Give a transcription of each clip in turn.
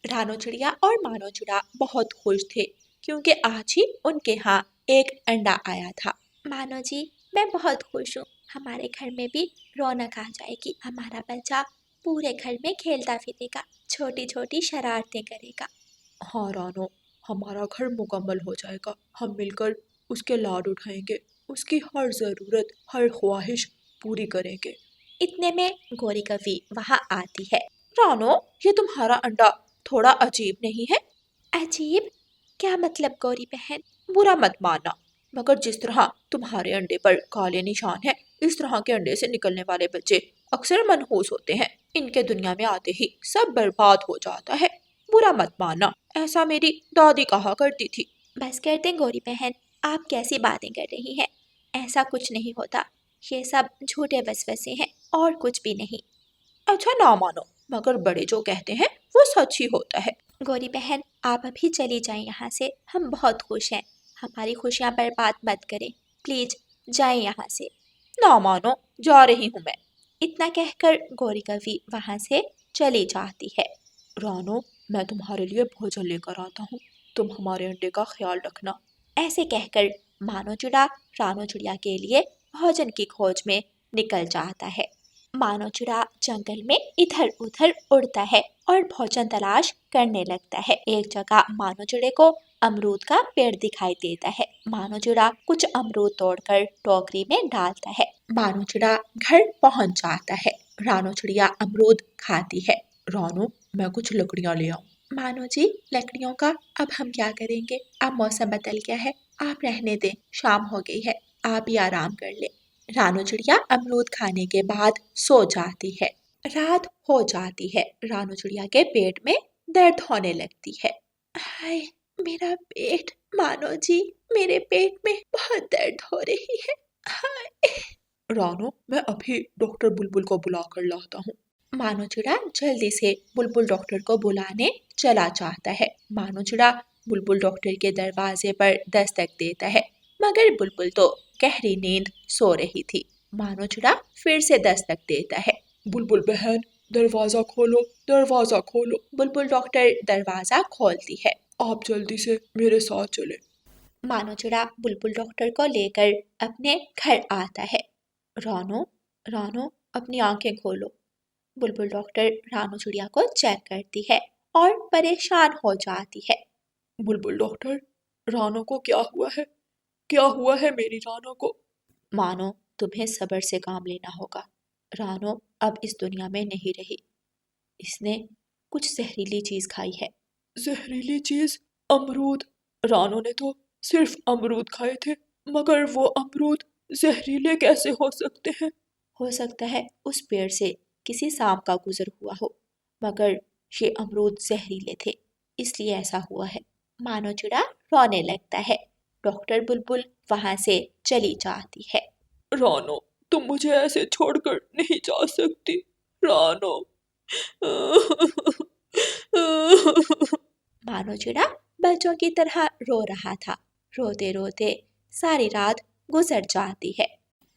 रानो चिड़िया और मानो चिड़ा बहुत खुश थे क्योंकि आज ही उनके यहाँ एक अंडा आया था। मानो जी, मैं बहुत खुश हूँ। हमारे घर में भी रौनक आ जाएगी। हमारा बच्चा पूरे घर में खेलता फिरेगा, छोटी छोटी शरारतें करेगा। हाँ रानो, हमारा घर मुकम्मल हो जाएगा। हम मिलकर उसके लाड उठाएंगे, उसकी हर ज़रूरत, हर ख्वाहिश पूरी करेंगे। इतने में गौरी कवि वहाँ आती है। रानो, ये तुम्हारा अंडा थोड़ा अजीब नहीं है? अजीब? क्या मतलब गौरी बहन? बुरा मत मानना, मगर जिस तरह तुम्हारे अंडे पर काले निशान है, इस तरह के अंडे से निकलने वाले बच्चे अक्सर मनहूस होते हैं। इनके दुनिया में आते ही सब बर्बाद हो जाता है। बुरा मत मानना, ऐसा मेरी दादी कहा करती थी। बस कर दें गौरी बहन, आप कैसी बातें कर रही हैं? ऐसा कुछ नहीं होता। ये सब झूठे वसवसे हैं और कुछ भी नहीं। अच्छा ना मानो, मगर बड़े जो कहते हैं वो सच ही होता है। गौरी बहन, आप अभी चली जाएं यहाँ से। हम बहुत खुश हैं। हमारी खुशियाँ बर्बाद मत करें। प्लीज जाएं यहाँ से। ना मानो, जा रही हूँ मैं। इतना कहकर गौरी कवि वहाँ से चली जाती है। रानो, मैं तुम्हारे लिए भोजन लेकर आता हूँ, तुम हमारे अंडे का ख्याल रखना। ऐसे कहकर मानो चिड़ा रानो चिड़िया के लिए भोजन की खोज में निकल जाता है। मानो चिड़ा जंगल में इधर उधर उड़ता है और भोजन तलाश करने लगता है। एक जगह मानो चिड़े को अमरूद का पेड़ दिखाई देता है। मानो चिड़ा कुछ अमरूद तोड़कर टोकरी में डालता है। मानो चिड़ा घर पहुंच जाता है। रानो चिड़िया अमरूद खाती है। रानो, मैं कुछ लकड़ियाँ ले आऊँ? मानो जी, लकड़ियों का अब हम क्या करेंगे? अब मौसम बदल गया है। आप रहने दें, शाम हो गई है। आप ही आराम कर ले। रानो चिड़िया अमरूद खाने के बाद सो जाती है। रात हो जाती है। रानो चिड़िया के पेट में दर्द होने लगती है। हाय, मेरा पेट। मानो जी, मेरे पेट में बहुत दर्द हो रही है। हाय। रानो, मैं अभी डॉक्टर बुलबुल को बुला कर लाता हूँ। मानो चिड़ा जल्दी से बुलबुल डॉक्टर को बुलाने चला जाता है। मानो चिड़ा बुलबुल डॉक्टर के दरवाजे पर दस्तक देता है, मगर बुलबुल तो गहरी नींद सो रही थी। मानो चिड़ा फिर से दस्तक देता है। बुलबुल बहन, दरवाजा खोलो, दरवाजा खोलो। बुलबुल डॉक्टर दरवाजा खोलती है। आप जल्दी से मेरे साथ चले। मानो चिड़ा बुलबुल डॉक्टर को लेकर अपने घर आता है। रानो, रानो, अपनी आंखें खोलो। बुलबुल डॉक्टर रानो चिड़िया को चेक करती है और परेशान हो जाती है। बुलबुल डॉक्टर, रानो को क्या हुआ है? क्या हुआ है मेरी रानो को? मानो, तुम्हें सब्र से काम लेना होगा। रानो अब इस दुनिया में नहीं रही। इसने कुछ जहरीली चीज खाई है। जहरीली चीज? अमरूद? रानो ने तो सिर्फ अमरूद खाए थे, मगर वो अमरूद जहरीले कैसे हो सकते हैं? हो सकता है उस पेड़ से किसी सांप का गुजर हुआ हो, मगर ये अमरूद जहरीले थे, इसलिए ऐसा हुआ है। मानो चिड़ा रोने लगता है। डॉक्टर बुलबुल वहां से चली जाती है। रानो, तुम मुझे ऐसे छोड़कर नहीं जा सकती। रानो। मानो चिड़ा बच्चों की तरह रो रहा था। रोते रोते सारी रात गुजर जाती है।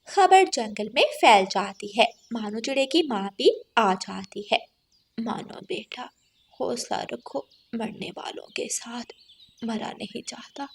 खबर जंगल में फैल जाती है। मानो चिड़े की माँ भी आ जाती है। मानो बेटा, हौसला रखो, मरने वालों के साथ मरा नहीं चाहता।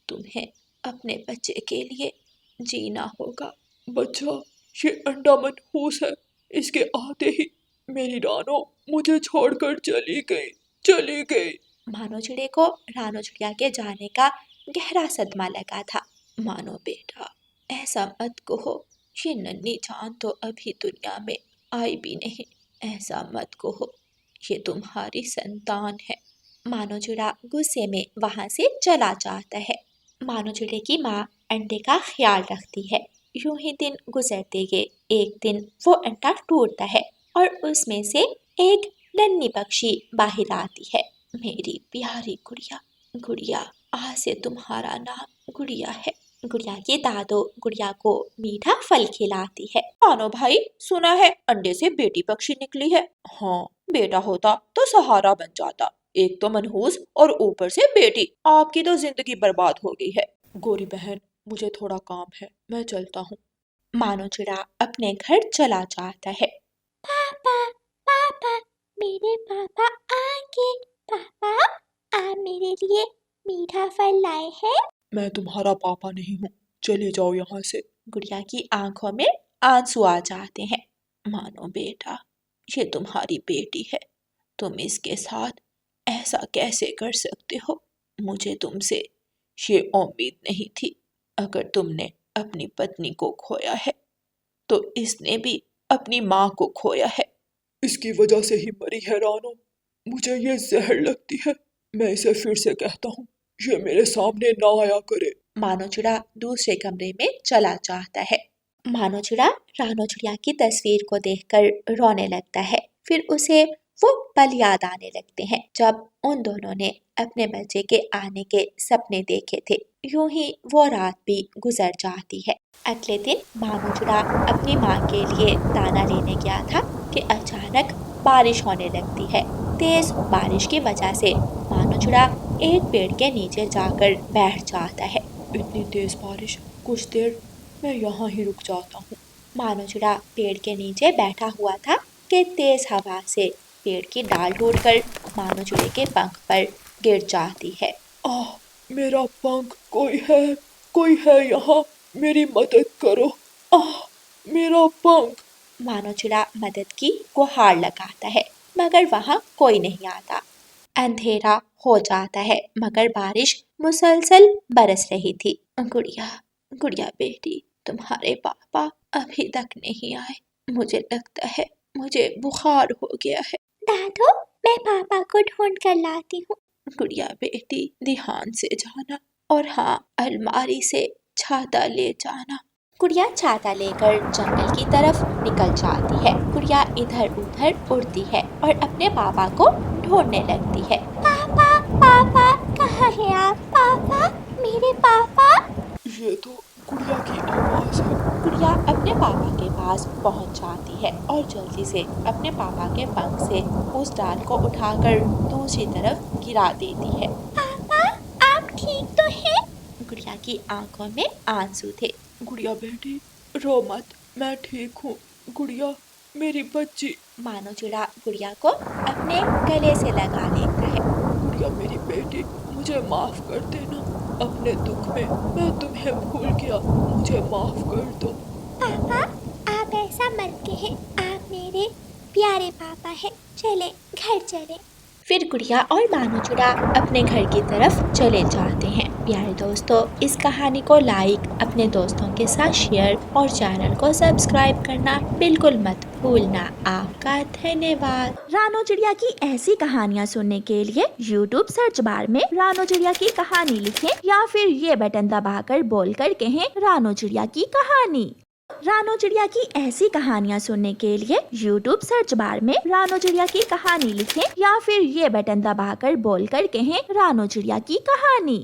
तुम्हें अपने बच्चे के लिए जीना होगा। बच्चा, ये अंडा मनहूस है। इसके आते ही मेरी रानो मुझे छोड़कर चली गई, चली गई। मानो चिड़े को रानो चिड़िया के जाने का गहरा सदमा लगा था। मानो बेटा, ऐसा मत कहो। ये नन्ही जान तो अभी दुनिया में आई भी नहीं। ऐसा मत कहो, ये तुम्हारी संतान है। मानो चिड़ा गुस्से में वहां से चला जाता है। मानो चिड़े की माँ अंडे का ख्याल रखती है। यूं ही दिन गुजरते गए। एक दिन वो अंडा टूटता है और उसमें से एक नन्ही पक्षी बाहर आती है। मेरी प्यारी गुड़िया, गुड़िया, आज से तुम्हारा नाम गुड़िया है। गुड़िया की दादो गुड़िया को मीठा फल खिलाती है। मानो भाई, सुना है अंडे से बेटी पक्षी निकली है। हाँ, बेटा होता तो सहारा बन जाता। एक तो मनहूस और ऊपर से बेटी। आपकी तो जिंदगी बर्बाद हो गई है। गोरी बहन, मुझे थोड़ा काम है, मैं चलता हूँ। मानो चिड़ा अपने घर चला जाता है। पापा, पापा, मेरे पापा आएंगे। मेरे लिए मीठा फल लाए हैं? मैं तुम्हारा पापा नहीं हूँ, चले जाओ यहाँ से। गुड़िया की आंखों में आंसू आ जाते हैं। मानो बेटा, ये तुम्हारी बेटी है, तुम इसके साथ ऐसा कैसे कर सकते हो? मुझे तुमसे ये उम्मीद नहीं थी। अगर तुमने अपनी पत्नी को खोया है तो इसने भी अपनी माँ को खोया है। इसकी वजह से ही मरी है रानो। मुझे ये जहर लगती है। मैं इसे फिर से कहता हूँ, ये मेरे सामने ना आया करे। मानो चिड़ा दूसरे कमरे में चला जाता है। मानो चिड़ा रानो चिड़िया की तस्वीर को देखकर रोने लगता है। फिर उसे वो पल याद आने लगते हैं जब उन दोनों ने अपने बच्चे के आने के सपने देखे थे। यूं ही वो रात भी गुजर जाती है। अगले दिन मानो चिड़ा अपनी माँ के लिए दाना लेने गया था कि अचानक बारिश होने लगती है। तेज बारिश की वजह से मानो चिड़ा एक पेड़ के नीचे जाकर बैठ जाता है। इतनी तेज बारिश, कुछ देर मैं यहाँ ही रुक जाता हूँ। मानो चिड़ा पेड़ के नीचे बैठा हुआ था कि तेज हवा से पेड़ की डाल टूटकर मानो चिड़े के पंख पर गिर जाती है। आह, मेरा पंख, कोई है यहाँ, मेरी मदद करो। आह, मेरा पंख। मानो चिड़ा मदद की गुहार लगाता है मगर वहाँ कोई नहीं आता। अंधेरा हो जाता है मगर बारिश मुसलसल बरस रही थी। गुड़िया, गुड़िया बेटी, तुम्हारे पापा अभी तक नहीं आए। मुझे लगता है मुझे बुखार हो गया है। दादू, मैं पापा को ढूंढ कर लाती हूँ। गुड़िया बेटी, ध्यान से जाना और हाँ, अलमारी से छाता ले जाना। गुड़िया छाता लेकर जंगल की तरफ निकल जाती है। गुड़िया इधर उधर उड़ती है और अपने पापा को ढूंढने लगती है। पापा, पापा, कहाँ है आप? पापा, मेरे पापा। ये तो गुड़िया की आवाज है। गुड़िया अपने पापा के पास पहुंच जाती है और जल्दी से अपने पापा के पंख से उस डाल को उठाकर दूसरी तरफ गिरा देती है। पापा, आप ठीक तो हैं? गुड़िया की आंखों में आंसू थे। गुड़िया बेटी, रो मत, मैं ठीक हूँ। गुड़िया, मेरी बच्ची। मानो चिड़ा गुड़िया को अपने गले से लगा लेता है। गुड़िया मेरी बेटी, मुझे माफ कर देना। अपने दुख में मैं तुम्हें भूल गया, मुझे माफ कर दो। पापा, आप ऐसा मत कहें, आप मेरे प्यारे पापा हैं। चले, घर चले। फिर गुड़िया और मानो चिड़ा अपने घर की तरफ चले जाते हैं। प्यारे दोस्तों, इस कहानी को लाइक, अपने दोस्तों के साथ शेयर और चैनल को सब्सक्राइब करना बिल्कुल मत भूलना। आपका धन्यवाद। रानो चिड़िया की ऐसी कहानियाँ सुनने के लिए YouTube सर्च बार में रानो चिड़िया की कहानी लिखें या फिर ये बटन दबाकर बोलकर कहें रानो चिड़िया की कहानी। रानो चिड़िया की ऐसी कहानियाँ सुनने के लिए YouTube सर्च बार में रानो चिड़िया की कहानी लिखें या फिर ये बटन दबाकर बोलकर कहें रानो चिड़िया की कहानी।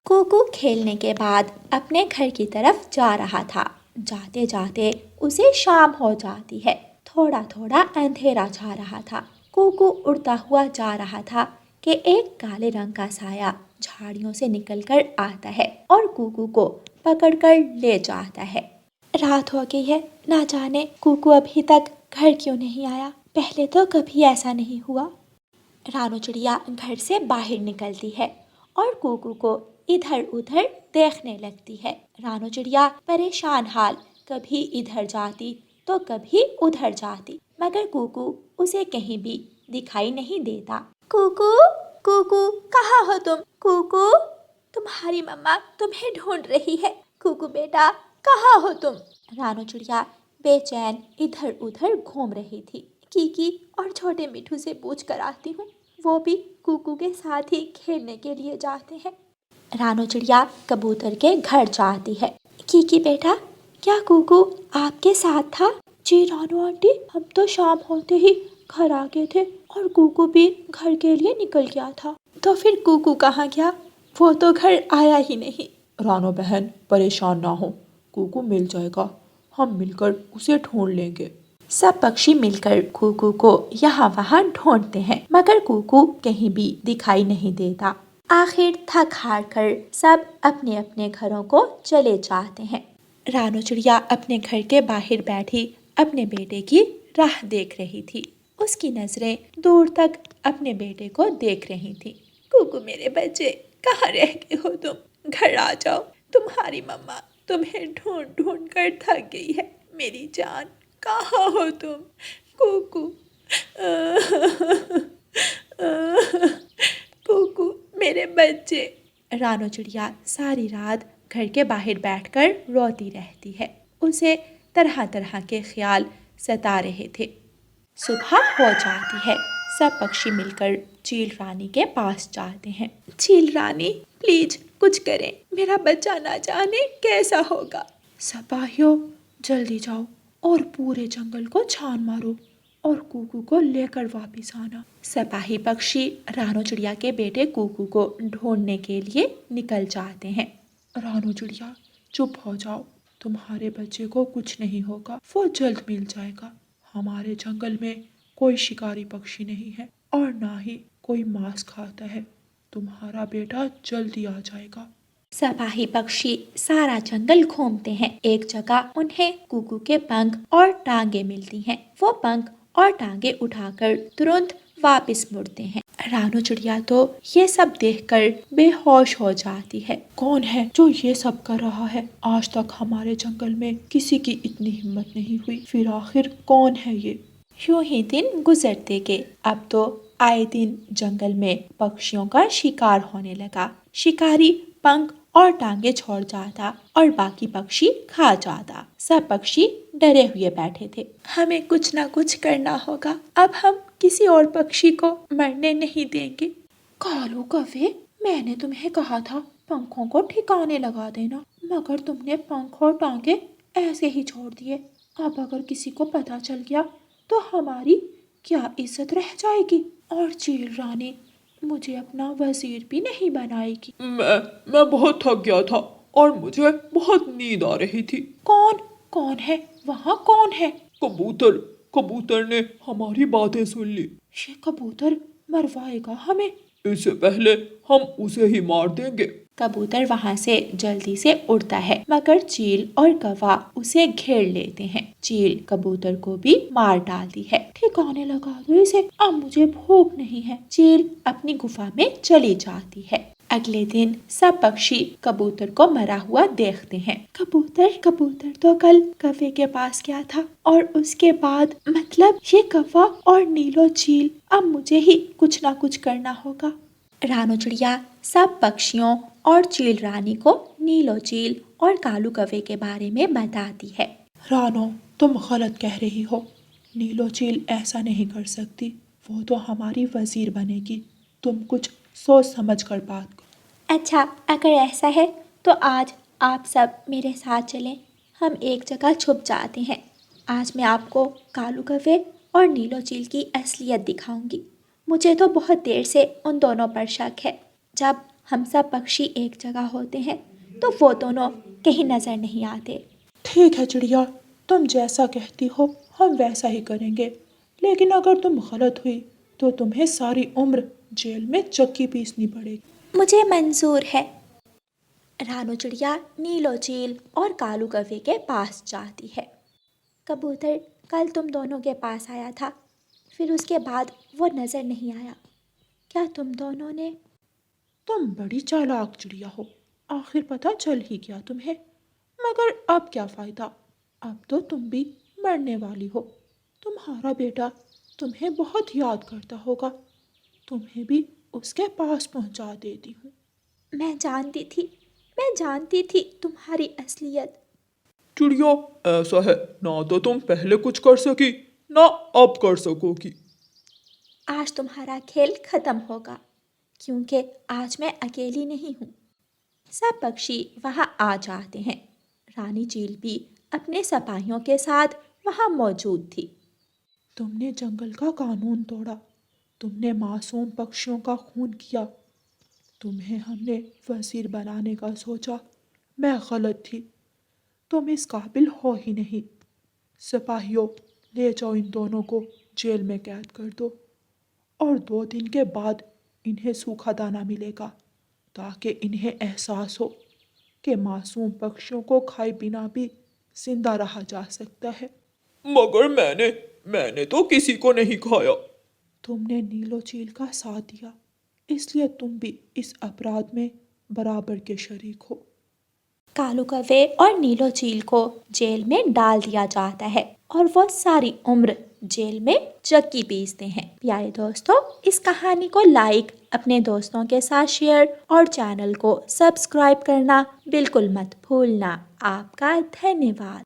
कुकू खेलने के बाद अपने घर की तरफ जा रहा था। जाते जाते उसे शाम हो जाती है। थोड़ा थोड़ा अंधेरा छा रहा था। कुकू उड़ता हुआ जा रहा था कि एक काले रंग का साया झाड़ियों से निकलकर आता है और कुकू को पकड़कर ले जाता है। रात हो गई है, ना जाने कुकू अभी तक घर क्यों नहीं आया। पहले तो कभी ऐसा नहीं हुआ। रानो चिड़िया घर से बाहर निकलती है और कुकू को इधर उधर देखने लगती है। रानो चिड़िया परेशान हाल कभी इधर जाती तो कभी उधर जाती, मगर कुकू उसे कहीं भी दिखाई नहीं देता। कुकू, कुकू, कहाँ हो तुम? कुकू, तुम्हारी मम्मा तुम्हें ढूंढ रही है। कुकू बेटा, कहाँ हो तुम? रानो चिड़िया बेचैन इधर उधर घूम रही थी। कीकी और छोटे मिठू से पूछ कर आती हूँ, वो भी कुकू के साथ ही खेलने के लिए जाते हैं। रानो चिड़िया कबूतर के घर जाती है। कीकी बेटा, क्या कुकू आपके साथ था? जी रानो आंटी, हम तो शाम होते ही घर आ गए थे और कुकू भी घर के लिए निकल गया था। तो फिर कुकू कहाँ गया? वो तो घर आया ही नहीं। रानो बहन, परेशान ना हो, कुकू मिल जाएगा, हम मिलकर उसे ढूंढ लेंगे। सब पक्षी मिलकर कुकू को यहाँ वहाँ ढूंढते हैं, मगर कुकू कहीं भी दिखाई नहीं देता। आखिर थक हार कर सब अपने अपने घरों को चले जाते हैं। रानो चिड़िया अपने घर के बाहर बैठी अपने बेटे की राह देख रही थी। उसकी नजरें दूर तक अपने बेटे को देख रही थी। कुकू कुकू मेरे बच्चे, कहाँ रह गए हो तुम? घर आ जाओ, तुम्हारी मम्मा तुम्हें ढूंढ ढूंढ कर थक गई है। मेरी जान, कहाँ हो तुम? कुकू कुकू मेरे बच्चे। रानो चिड़िया सारी रात घर के बाहर बैठकर रोती रहती है। उसे तरह तरह के ख्याल सता रहे थे। सुबह हो जाती है। सब पक्षी मिलकर चील रानी के पास जाते हैं। चील रानी, प्लीज कुछ करें, मेरा बच्चा ना जाने कैसा होगा। सिपाहियों, जल्दी जाओ और पूरे जंगल को छान मारो और कुकू को लेकर वापस आना। सिपाही पक्षी रानो चिड़िया के बेटे कुकू को ढूंढने के लिए निकल जाते हैं। रानो चिड़िया, चुप हो जाओ, तुम्हारे बच्चे को कुछ नहीं होगा, वो जल्द मिल जाएगा। हमारे जंगल में कोई शिकारी पक्षी नहीं है और ना ही कोई मांस खाता है। तुम्हारा बेटा जल्दी आ जाएगा। सिपाही पक्षी सारा जंगल घूमते हैं। एक जगह उन्हें कुकू के पंख और टांगे मिलती हैं। वो पंख और टांगे उठाकर तुरंत वापस मुड़ते हैं। रानो चिड़िया तो ये सब देखकर बेहोश हो जाती है। कौन है जो ये सब कर रहा है? आज तक हमारे जंगल में किसी की इतनी हिम्मत नहीं हुई, फिर आखिर कौन है ये? यूं ही दिन गुजरते गए। अब तो आए दिन जंगल में पक्षियों का शिकार होने लगा। शिकारी पंख और टांगे छोड़ जाता और बाकी पक्षी खा जाता। सब पक्षी डरे हुए बैठे थे। हमें कुछ ना कुछ करना होगा। अब हम किसी और पक्षी को मरने नहीं देंगे। कालू कौवे, मैंने तुम्हें कहा था पंखों को ठिकाने लगा देना, मगर तुमने पंख और टांगे ऐसे ही छोड़ दिए। अब अगर किसी को पता चल गया तो हमारी क्या इज्जत रह जाएगी? और चील रानी मुझे अपना वजीर भी नहीं बनाएगी। मैं बहुत थक गया था और मुझे बहुत नींद आ रही थी। कौन है वहाँ? कौन है? कबूतर ने हमारी बातें सुन ली। ये कबूतर मरवाएगा हमें। इससे पहले हम उसे ही मार देंगे। कबूतर वहाँ से जल्दी से उड़ता है, मगर चील और कौवा उसे घेर लेते हैं। चील कबूतर को भी मार डालती है। ठिकाने लगा दो इसे, अब मुझे भूख नहीं है। चील अपनी गुफा में चली जाती है। अगले दिन सब पक्षी कबूतर को मरा हुआ देखते हैं। कबूतर तो कल कौवे के पास गया था और उसके बाद मतलब ये कौवा और नीलो चील, अब मुझे ही कुछ ना कुछ करना होगा। रानो चिड़िया सब पक्षियों और चील रानी को नीलो चील और कालू कौवे के बारे में बताती है। रानो, तुम गलत कह रही हो। नीलो चील ऐसा नहीं कर सकती, वो तो हमारी वजीर बनेगी। तुम कुछ सोच समझ कर बात करो। अच्छा, अगर ऐसा है तो आज आप सब मेरे साथ चलें। हम एक जगह छुप जाते हैं। आज मैं आपको कालू कौवे और नीलो चील की असलियत दिखाऊंगी। मुझे तो बहुत देर से उन दोनों पर शक है। जब हम सब पक्षी एक जगह होते हैं तो वो दोनों कहीं नजर नहीं आते। ठीक है चिड़िया, तुम जैसा कहती हो हम वैसा ही करेंगे, लेकिन अगर तुम गलत हुई तो तुम्हें सारी उम्र जेल में चक्की पीसनी पड़ेगी। मुझे मंजूर है। रानो चिड़िया नीलो चील और कालू कौवे के पास जाती है। कबूतर कल तुम दोनों के पास आया था, फिर उसके बाद वो नजर नहीं आया। क्या तुम दोनों ने? तुम बड़ी चालाक चिड़िया हो, आखिर पता चल ही गया तुम्हें। मगर अब क्या फायदा, अब तो तुम भी मरने वाली हो। तुम्हारा बेटा तुम्हें बहुत याद करता होगा, तुम्हें भी उसके पास पहुंचा देती हूँ। मैं जानती थी तुम्हारी असलियत। चिड़िया, ऐसा है ना तो तुम पहले कुछ कर सकी ना अब कर सकोगी। आज तुम्हारा खेल खत्म होगा, क्योंकि आज मैं अकेली नहीं हूँ। सब पक्षी वहाँ आ जाते हैं। रानी चील भी अपने सिपाहियों के साथ वहाँ मौजूद थी। तुमने जंगल का कानून तोड़ा, तुमने मासूम पक्षियों का खून किया, तुम्हें हमने वजीर बनाने का सोचा, मैं गलत थी, तुम इस काबिल हो ही नहीं। सिपाहियों, ले जाओ इन दोनों को जेल में कैद कर दो और 2 दिन के बाद इन्हें सूखा दाना मिलेगा, ताकि इन्हें एहसास हो कि मासूम पक्षियों को खाए बिना भी जिंदा रहा जा सकता है। मगर मैंने तो किसी को नहीं खाया। तुमने नीलो चील का साथ दिया, इसलिए तुम भी इस अपराध में बराबर के शरीक हो। कालू कौवे और नीलो चील को जेल में डाल दिया जाता है और वो सारी उम्र जेल में चक्की पीसते हैं। प्यारे दोस्तों, इस कहानी को लाइक, अपने दोस्तों के साथ शेयर और चैनल को सब्सक्राइब करना बिल्कुल मत भूलना। आपका धन्यवाद।